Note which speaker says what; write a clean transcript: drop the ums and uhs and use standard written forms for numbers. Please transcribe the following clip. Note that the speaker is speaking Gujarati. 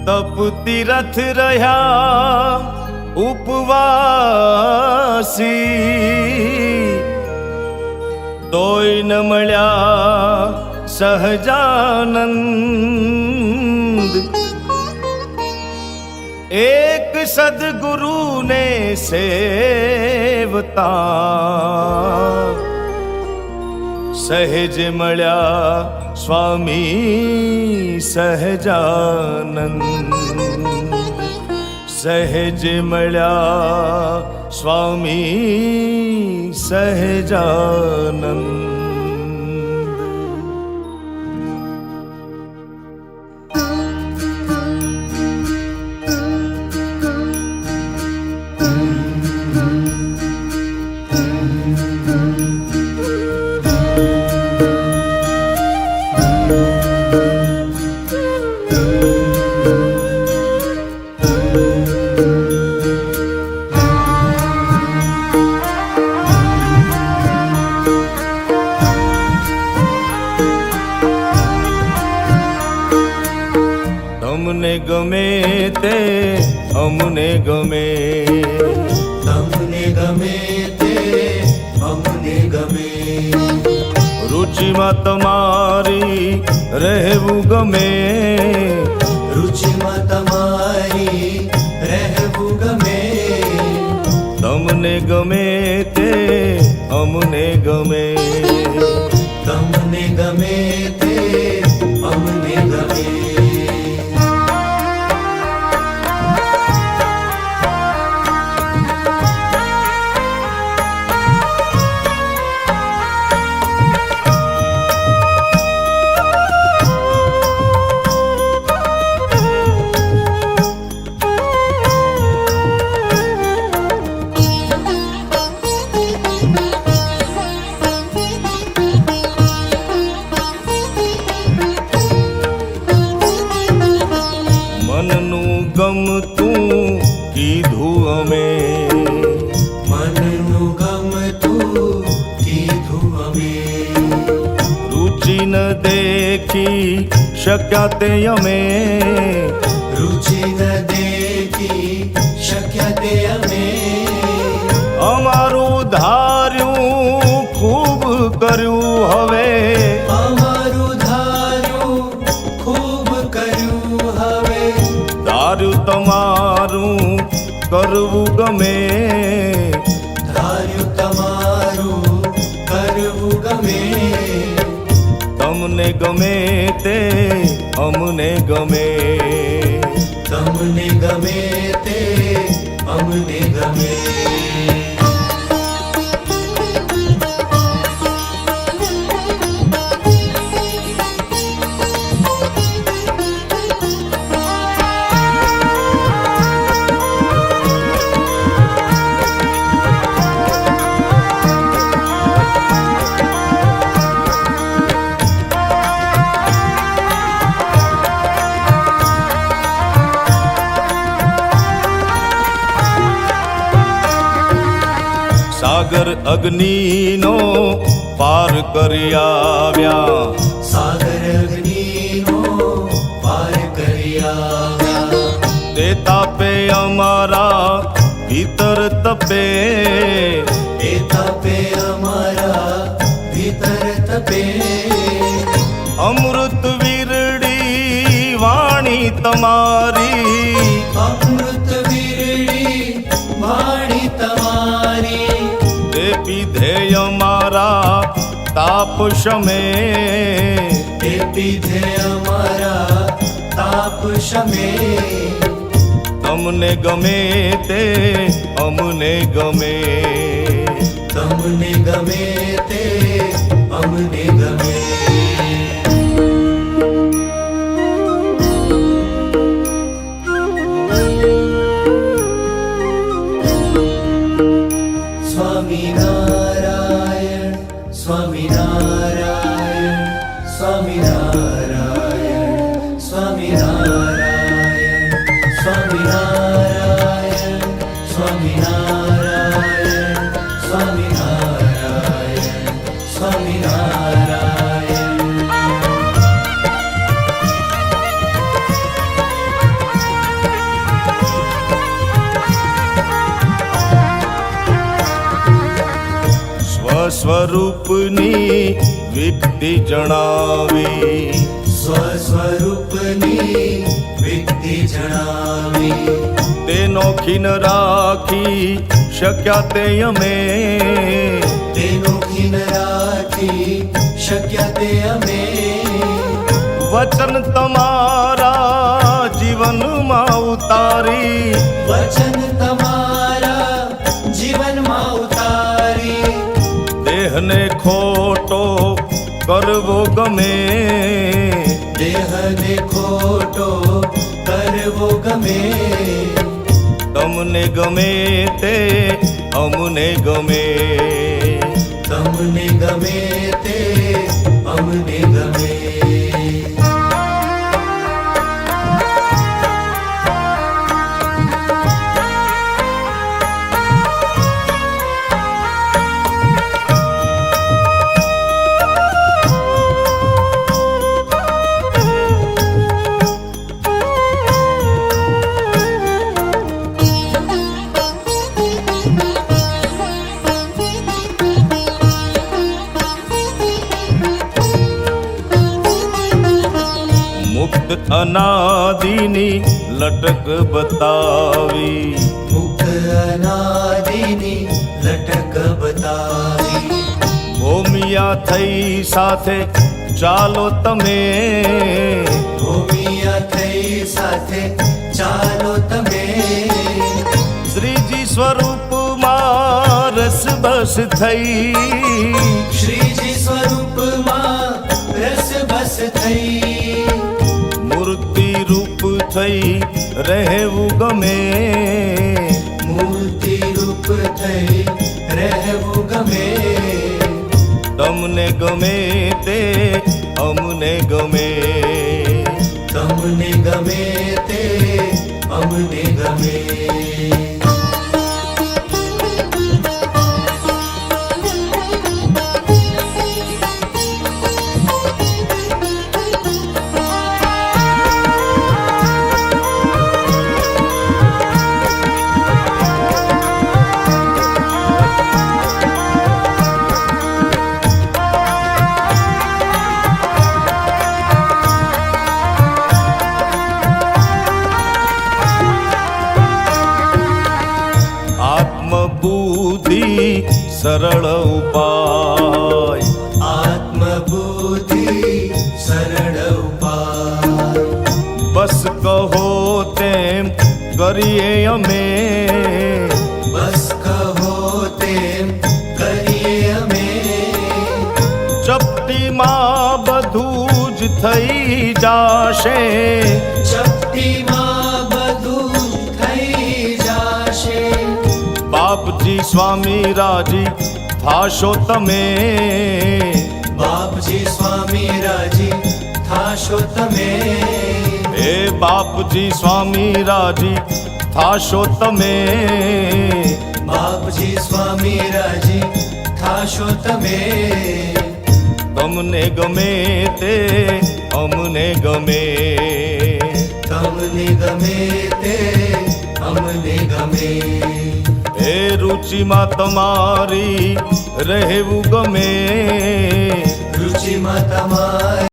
Speaker 1: તપ તીરથ રહ્યા ઉપવાસી, તોય ન મળ્યા સહજાનંદ. એક સદગુરુને સેવતા, સહેજ મળ્યા સ્વામી સહજાનંદ. સહેજ મળ્યા સ્વામી સહજાનંદ. તમને ગમે તે અમને ગમે,
Speaker 2: તમને ગમે તે અમને ગમે.
Speaker 1: રુચિમાં તમારી રહેવું ગમે,
Speaker 2: રુચિમાં તમારી રહેવું ગમે.
Speaker 1: તમને ગમે તે અમને ગમે.
Speaker 2: તમને ગમે તે અમને ગમે.
Speaker 1: મનનું ગમતું કીધું અમે,
Speaker 2: મનનું ગમતું કીધું અમે.
Speaker 1: રુચિ ન દેખી શક્યા તે અમે,
Speaker 2: રુચિ ન દેખી શક્યા તે અમે.
Speaker 1: અમારું ધાર્યું ખૂબ કર્યું હવે,
Speaker 2: અમારું ધાર્યું ખૂબ કર્યું હવે.
Speaker 1: ધાર્યું તમારું કરવું ગમે,
Speaker 2: ધાર્યું તમારું કરવું ગમે.
Speaker 1: તમને ગમે તે અમને ગમે.
Speaker 2: તમને ગમે તે અમને ગમે. સાગર અગ્નિનો પાર કરી આવ્યા, સાગર અગ્નિનો પાર કરી આવ્યા.
Speaker 1: તે તાપે અમારા ભીતર તપે,
Speaker 2: એ તપે અમારા ભીતર તપે.
Speaker 1: અમૃત વીરડી વાણી તમારી,
Speaker 2: અમૃત વીરડી વાણી તમારી.
Speaker 1: તે પીધે અમારા તાપ શમે,
Speaker 2: તે પીધે અમારા તાપ શમે.
Speaker 1: તમને ગમે તે અમને ગમે.
Speaker 2: તમને ગમે તે અમને ગમે. સ્વામિનારાયણ સ્વામિનારાયણ સ્વામિનારાયણ સ્વામિનારાયણ સ્વામિનારાયણ સ્વામિનારાયણ સ્વામિનારાયણ સ્વામિનારાયણ.
Speaker 1: સ્વરૂપની વિધિ જણાવી,
Speaker 2: સ્વસ્વરૂપની વિધિ જણાવી,
Speaker 1: તેનો ખીન રાખી શક્યા તે અમે,
Speaker 2: તેનો ખીન રાખી શક્યા તે અમે,
Speaker 1: વચન તમારા જીવનમાં ઉતારી,
Speaker 2: વચન તમારા જીવનમાં ઉતારી,
Speaker 1: દેહને ખોટો કરવો ગમે,
Speaker 2: દેહને ખોટો કરવો ગમે,
Speaker 1: તમને ગમે તે અમને ગમે,
Speaker 2: તમને ગમે તે અમને ગમે.
Speaker 1: મુક્ત અનાદિની લટક બતાવી,
Speaker 2: મુક્ત અનાદિની લટક બતાવી,
Speaker 1: ભૂમિયા થઈ સાથે ચાલો તમે,
Speaker 2: ભૂમિયા થઈ સાથે ચાલો તમે,
Speaker 1: શ્રીજી સ્વરૂપમાં રસ બસ થઈ,
Speaker 2: શ્રીજી સ્વરૂપમાં રસ બસ થઈ,
Speaker 1: મૂર્તિ રૂપ થઈ રહેવું ગમે,
Speaker 2: મૂર્તિ રૂપ થઈ રહેવું ગમે,
Speaker 1: તમને ગમે તે અમને ગમે,
Speaker 2: તમને ગમે તે અમને ગમે.
Speaker 1: આત્મબુદ્ધિ સરળ ઉપાય,
Speaker 2: આત્મબુદ્ધિ સરળ ઉપાય,
Speaker 1: બસ કહો તેમ કરીએ અમે,
Speaker 2: બસ કહો તેમ કરીએ અમે,
Speaker 1: ચપટીમાં બધું જ થઈ જાશે,
Speaker 2: ચપટીમાં બધું થઈ જાશે,
Speaker 1: બાપજી સ્વામી રાજી થાશો તમે,
Speaker 2: બાપજી સ્વામી રાજી થાશો તમે,
Speaker 1: હે બાપજી સ્વામી રાજી થાશો તમે,
Speaker 2: બાપજી સ્વામી રાજી થાશો તમે,
Speaker 1: તમને ગમે તે અમને ગમે,
Speaker 2: તમને ગમે તે અમને ગમે,
Speaker 1: હે રુચિમાં તમારી રહેવું ગમે,
Speaker 2: રુચિમાં તમારી